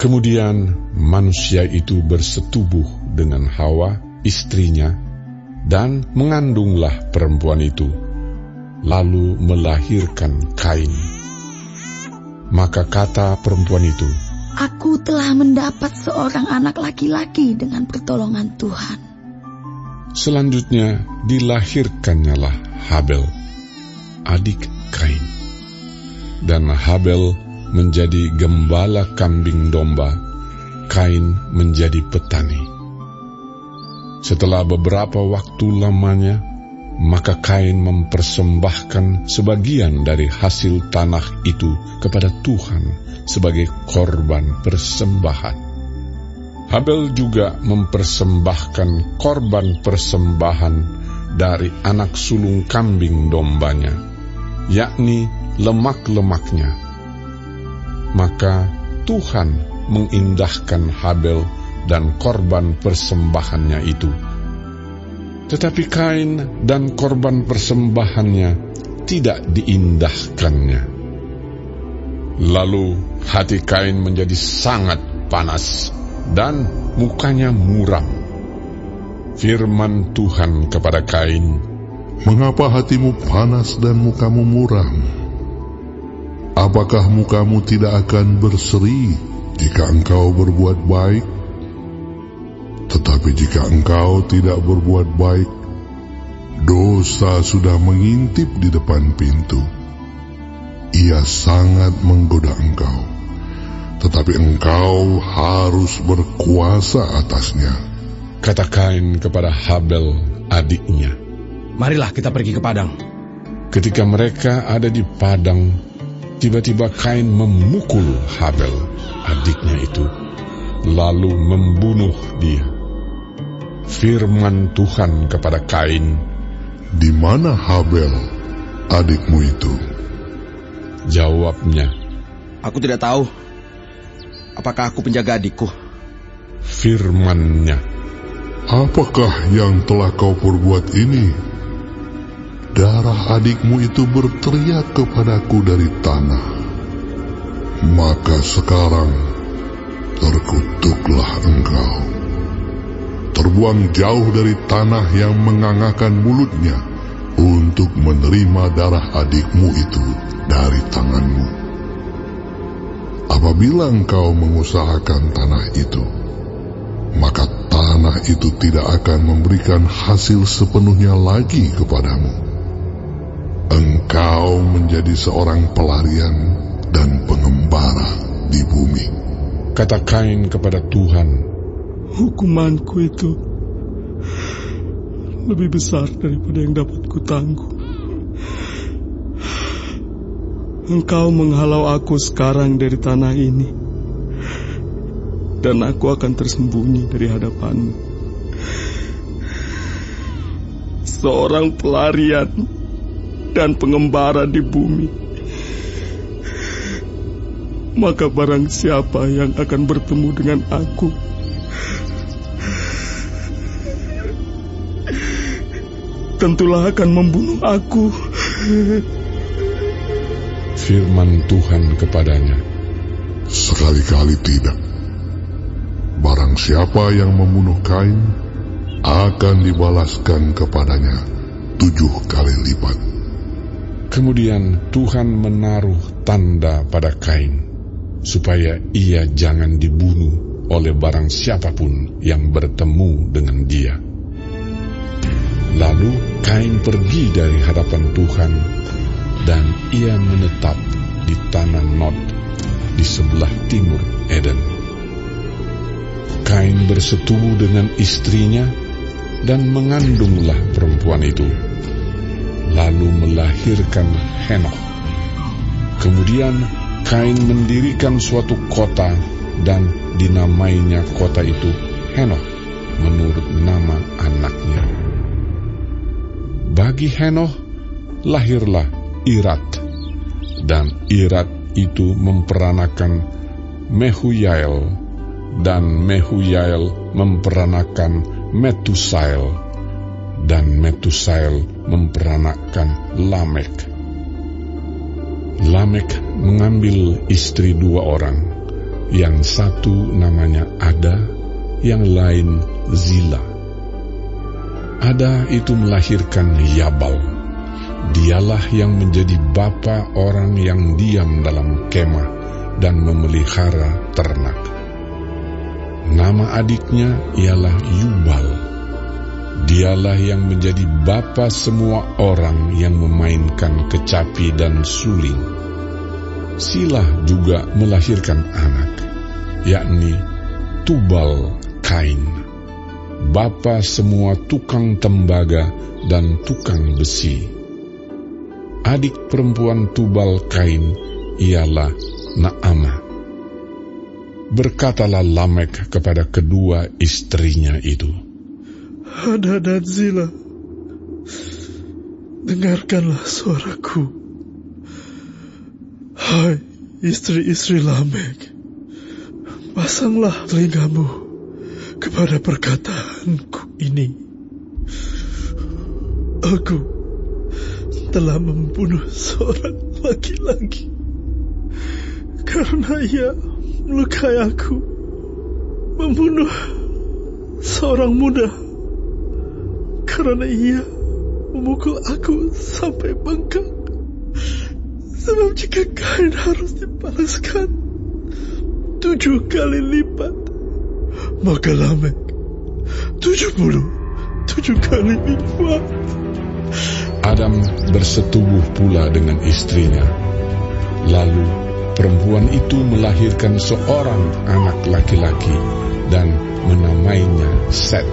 Kemudian manusia itu bersetubuh dengan Hawa, istrinya, dan mengandunglah perempuan itu, lalu melahirkan Kain. Maka kata perempuan itu, "Aku telah mendapat seorang anak laki-laki dengan pertolongan Tuhan." Selanjutnya dilahirkannyalah Habel, adik Kain. Dan Habel menjadi gembala kambing domba, Kain menjadi petani. Setelah beberapa waktu lamanya, maka Kain mempersembahkan sebagian dari hasil tanah itu kepada Tuhan sebagai korban persembahan. Habel juga mempersembahkan korban persembahan dari anak sulung kambing dombanya, yakni lemak-lemaknya. Maka Tuhan mengindahkan Habel dan korban persembahannya itu. Tetapi Kain dan korban persembahannya tidak diindahkannya. Lalu hati Kain menjadi sangat panas dan mukanya muram. Firman Tuhan kepada Kain, "Mengapa hatimu panas dan mukamu muram? Apakah mukamu tidak akan berseri jika engkau berbuat baik? Tetapi jika engkau tidak berbuat baik, dosa sudah mengintip di depan pintu. Ia sangat menggoda engkau, tetapi engkau harus berkuasa atasnya." Kata Kain kepada Habel adiknya, "Marilah kita pergi ke padang." Ketika mereka ada di padang, tiba-tiba Kain memukul Habel adiknya itu, lalu membunuh dia. Firman Tuhan kepada Kain, "Di mana Habel adikmu itu?" Jawabnya, "Aku tidak tahu. Apakah aku penjaga adikku?" Firman-Nya, "Apakah yang telah kau perbuat ini? Darah adikmu itu berteriak kepadaku dari tanah. Maka sekarang terkutuklah engkau. Terbuang jauh dari tanah yang mengangakkan mulutnya untuk menerima darah adikmu itu dari tanganmu. Apabila engkau mengusahakan tanah itu, maka tanah itu tidak akan memberikan hasil sepenuhnya lagi kepadamu. Engkau menjadi seorang pelarian dan pengembara di bumi." kata Kain kepada Tuhan, "Hukumanku itu lebih besar daripada yang dapat kutanggung. Engkau menghalau aku sekarang dari tanah ini, dan aku akan tersembunyi dari hadapanmu. Seorang pelarian dan pengembara di bumi. Maka barang siapa yang akan bertemu dengan aku, tentulah akan membunuh aku." Firman Tuhan kepadanya, "Sekali-kali tidak. Barang siapa yang membunuh Kain, akan dibalaskan kepadanya 7 kali lipat." Kemudian Tuhan menaruh tanda pada Kain, supaya ia jangan dibunuh oleh barang siapapun yang bertemu dengan dia. Lalu Kain pergi dari hadapan Tuhan, dan ia menetap di tanah Nod di sebelah timur Eden. Kain bersetubuh dengan istrinya dan mengandunglah perempuan itu, lalu melahirkan Henokh. Kemudian Kain mendirikan suatu kota dan dinamainya kota itu Henokh menurut nama anaknya. Bagi Henokh lahirlah Irat, dan Irat itu memperanakan Mehujael, dan Mehujael memperanakan Metusael, dan Metusael memperanakan Lamek. Lamek mengambil istri 2 orang, Yang satu namanya Ada, yang lain Zila. Ada itu melahirkan Yabal. Dialah yang menjadi bapa orang yang diam dalam kemah dan memelihara ternak. Nama adiknya ialah Yubal. Dialah yang menjadi bapa semua orang yang memainkan kecapi dan suling. Silah juga melahirkan anak, yakni Tubal Kain, bapa semua tukang tembaga dan tukang besi. Adik perempuan Tubal Kain ialah Naamah. Berkatalah Lamek kepada kedua istrinya itu, Ada dan Zila, dengarkanlah suaraku. Hai istri-istri Lamek, pasanglah telingamu kepada perkataanku ini. Aku telah membunuh seorang laki-laki karena ia melukai aku, membunuh seorang muda karena ia memukul aku sampai bengkak. Sebab jika Kain harus dibalaskan 7 kali lipat, maka Lamek 77 kali lipat. Adam bersetubuh pula dengan istrinya. Lalu perempuan itu melahirkan seorang anak laki-laki dan menamainya Set.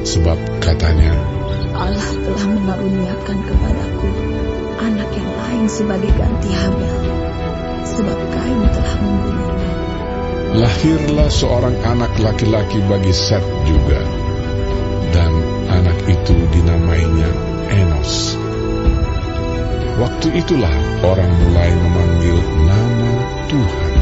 Sebab katanya, Allah telah mengaruniakan kepadaku anak yang lain sebagai ganti Habel, sebab Kain telah membunuhnya. lahirlah seorang anak laki-laki bagi Set juga, dan anak itu dinamainya Enos. Waktu itulah orang mulai memanggil nama Tuhan.